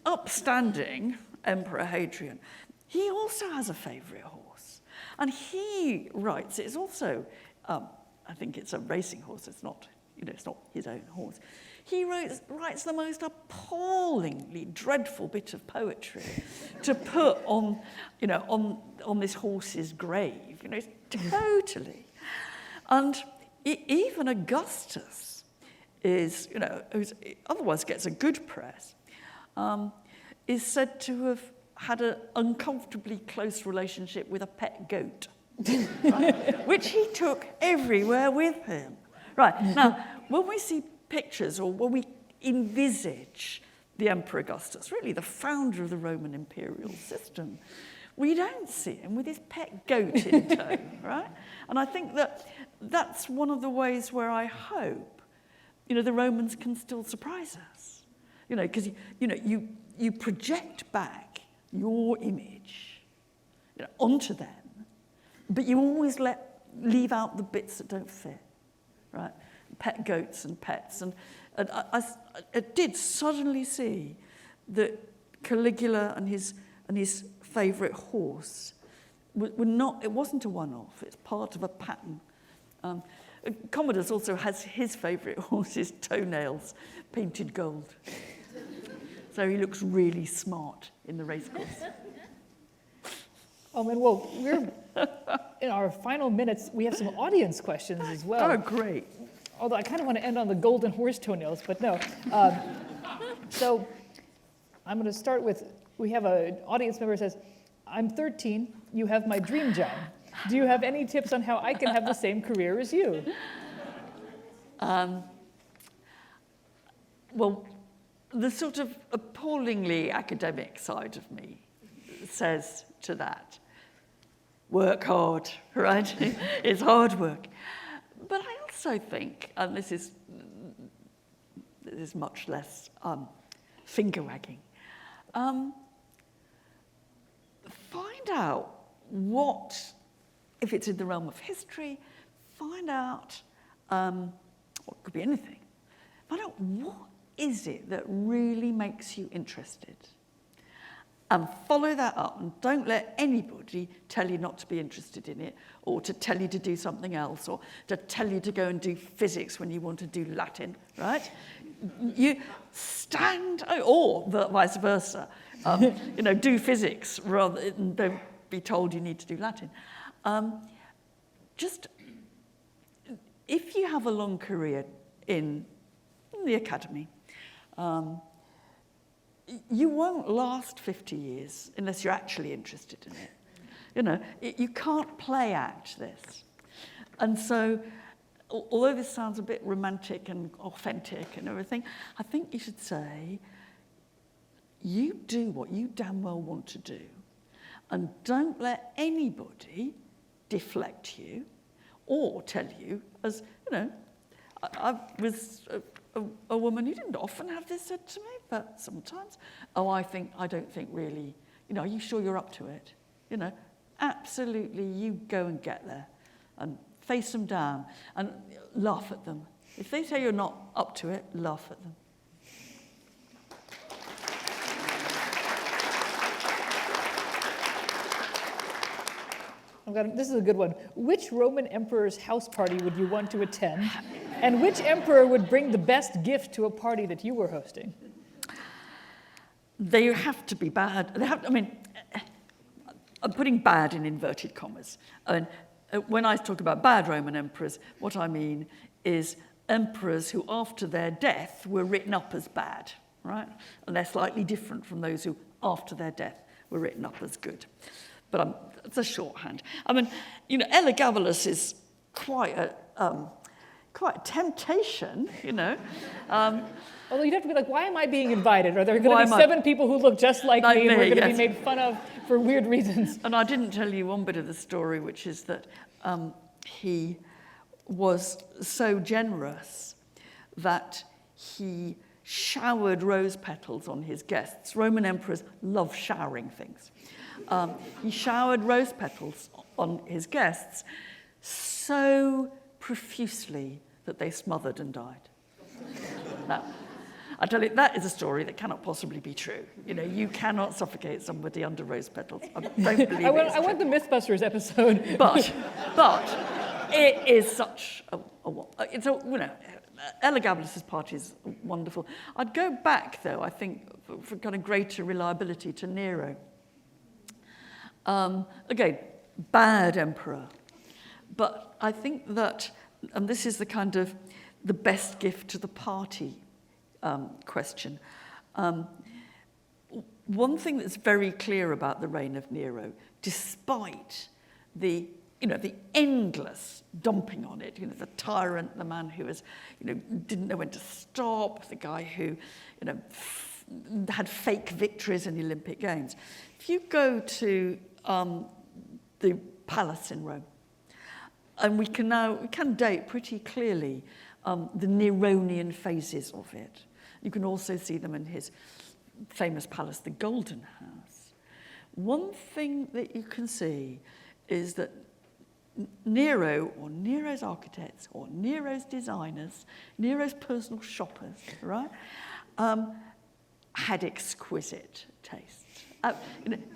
upstanding Emperor Hadrian, he also has a favourite horse. And he writes, it's also, I think it's a racing horse, it's not his own horse. He writes the most appallingly dreadful bit of poetry to put on this horse's grave. It's totally. And even Augustus is, who otherwise gets a good press, is said to have had an uncomfortably close relationship with a pet goat, right? Which he took everywhere with him. Right, now, when we see pictures or when we envisage the Emperor Augustus, really the founder of the Roman imperial system, we don't see him with his pet goat in tow, right? And I think that's one of the ways where I hope, the Romans can still surprise us. Because, you project back your image, onto them, but you always leave out the bits that don't fit. Right, pet goats and pets, and I did suddenly see that Caligula and his favourite horse were not. It wasn't a one-off. It's part of a pattern. Commodus also has his favourite horse's toenails painted gold, so he looks really smart in the racecourse. Oh, man, well, we're in our final minutes. We have some audience questions as well. Oh, great. Although I kind of want to end on the golden horse toenails, but no. So I'm going to start with, we have an audience member who says, I'm 13, you have my dream job. Do you have any tips on how I can have the same career as you? Well, the sort of appallingly academic side of me says to that, work hard, right? It's hard work. But I also think, and this is much less finger wagging, find out what, if it's in the realm of history, find out, what could be anything, find out what is it that really makes you interested. And follow that up, and don't let anybody tell you not to be interested in it, or to tell you to do something else, or to tell you to go and do physics when you want to do Latin, right? You stand, or vice versa, do physics rather than don't be told you need to do Latin. Just, if you have a long career in the academy, you won't last 50 years unless you're actually interested in it. You can't play act this. And so, although this sounds a bit romantic and authentic and everything, I think you should say, you do what you damn well want to do, and don't let anybody deflect you or tell you, as, I was a woman who didn't often have this said to me, but sometimes, I don't think really, are you sure you're up to it? Absolutely, you go and get there and face them down and laugh at them. If they say you're not up to it, laugh at them. This is a good one. Which Roman emperor's house party would you want to attend? And which emperor would bring the best gift to a party that you were hosting? They have to be bad. I'm putting bad in inverted commas. And when I talk about bad Roman emperors, what I mean is emperors who, after their death, were written up as bad, right? And they're slightly different from those who, after their death, were written up as good. But it's a shorthand. Elagabalus is quite a temptation, Although you'd have to be like, why am I being invited? Are there going to be 7 people who look just like me and we're going to be made fun of for weird reasons? And I didn't tell you one bit of the story, which is that he was so generous that he showered rose petals on his guests. Roman emperors love showering things. He showered rose petals on his guests so profusely that they smothered and died. Now, I tell you, that is a story that cannot possibly be true. You know, you cannot suffocate somebody under rose petals. I don't believe it. I want the Mythbusters episode. But it is such it's a, you know, Elagabalus' party is wonderful. I'd go back, though, I think, for kind of greater reliability to Nero. Again, bad emperor. But I think that, and this is the kind of the best gift to the party question. One thing that's very clear about the reign of Nero, despite the endless dumping on it, the tyrant, the man who was, didn't know when to stop, the guy who, had fake victories in the Olympic Games. If you go to the palace in Rome, and we can date pretty clearly the Neronian phases of it. You can also see them in his famous palace, the Golden House. One thing that you can see is that Nero, or Nero's architects, or Nero's designers, Nero's personal shoppers, right, had exquisite taste.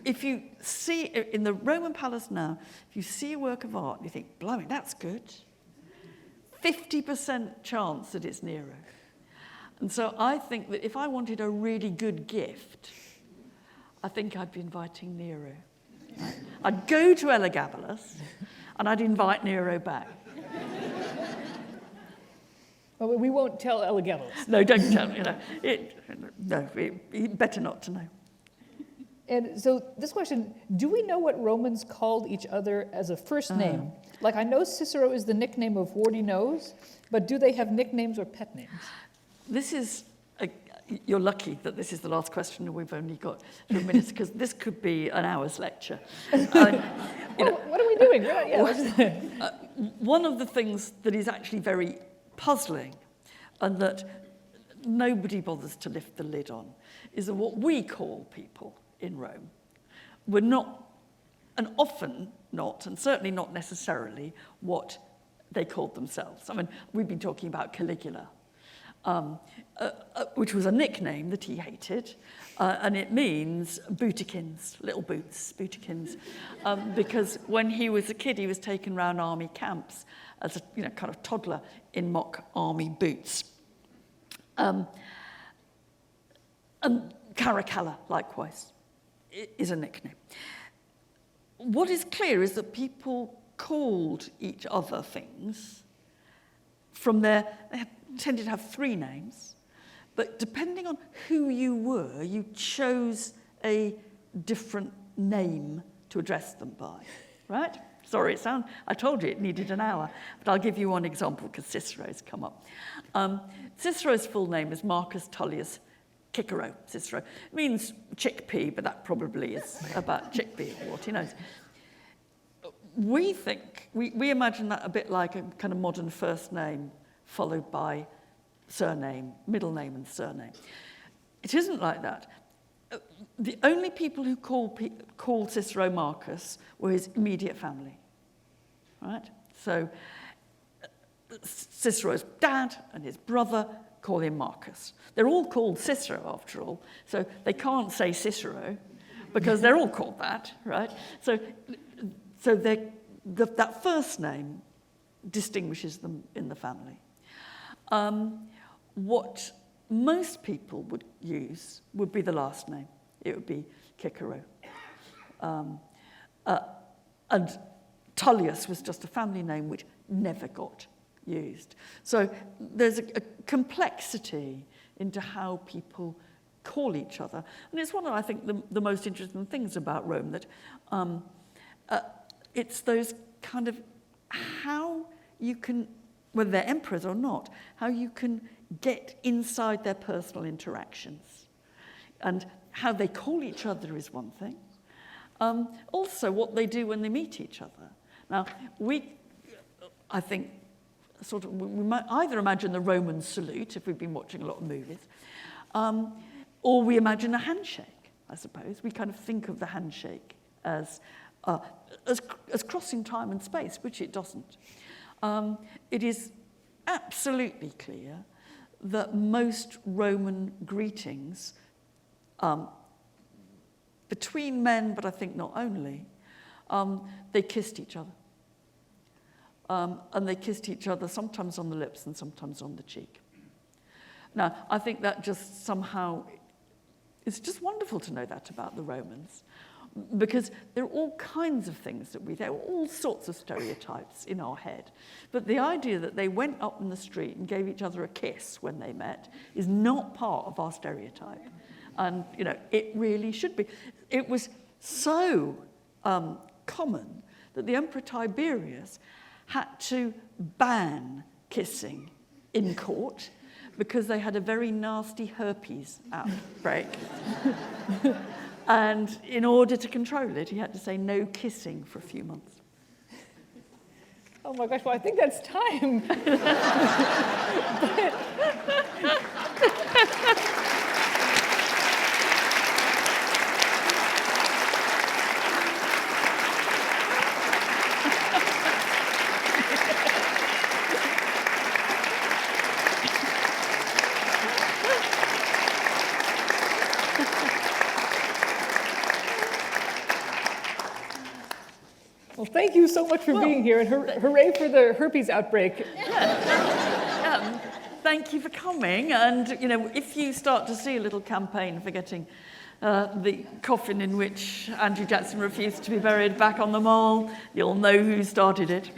If you see, in the Roman palace now, if you see a work of art, you think, blimey, that's good. 50% chance that it's Nero. And so I think that if I wanted a really good gift, I think I'd be inviting Nero. Right? I'd go to Elagabalus, and I'd invite Nero back. Well, we won't tell Elagabalus. No, don't tell. Better not to know. And so this question, do we know what Romans called each other as a first name? Like, I know Cicero is the nickname of Warty Nose, but do they have nicknames or pet names? This is, you're lucky that this is the last question and we've only got 2 minutes, because this could be an hour's lecture. What are we doing? One of the things that is actually very puzzling, and that nobody bothers to lift the lid on, is that what we call people in Rome were not, and often not, and certainly not necessarily, what they called themselves. I mean, we've been talking about Caligula, which was a nickname that he hated, and it means bootikins, little boots, bootikins, because when he was a kid, he was taken around army camps as a kind of toddler in mock army boots. And Caracalla, likewise, is a nickname. What is clear is that people called each other things from they tended to have 3 names, but depending on who you were, you chose a different name to address them by, right? Sorry, I told you it needed an hour, but I'll give you one example because Cicero's come up. Cicero's full name is Marcus Tullius Cicero. Cicero means chickpea, but that probably is about chickpea or what he knows. We imagine that a bit like a kind of modern first name followed by surname, middle name and surname. It isn't like that. The only people who called Cicero Marcus were his immediate family, right? So Cicero's dad and his brother call him Marcus. They're all called Cicero, after all, so they can't say Cicero because they're all called that, right? So that first name distinguishes them in the family. What most people would use would be the last name. It would be Cicero. And Tullius was just a family name which never got used. So there's a complexity into how people call each other. And it's one of, I think, the most interesting things about Rome, that it's those kind of how you can, whether they're emperors or not, how you can get inside their personal interactions. And how they call each other is one thing. Also, what they do when they meet each other. Now, I think sort of, we might either imagine the Roman salute, if we've been watching a lot of movies, or we imagine a handshake, I suppose. We kind of think of the handshake as crossing time and space, which it doesn't. It is absolutely clear that most Roman greetings between men, but I think not only, they kissed each other. And they kissed each other sometimes on the lips and sometimes on the cheek. Now, I think that just somehow, it's just wonderful to know that about the Romans, because there are all kinds of things there are all sorts of stereotypes in our head. But the idea that they went up in the street and gave each other a kiss when they met is not part of our stereotype. And, it really should be. It was so common that the Emperor Tiberius had to ban kissing in court because they had a very nasty herpes outbreak. And in order to control it, he had to say no kissing for a few months. Oh my gosh, well, I think that's time. Well, thank you so much for being here, and hooray for the herpes outbreak. Thank you for coming, and if you start to see a little campaign for getting the coffin in which Andrew Jackson refused to be buried back on the Mall, you'll know who started it.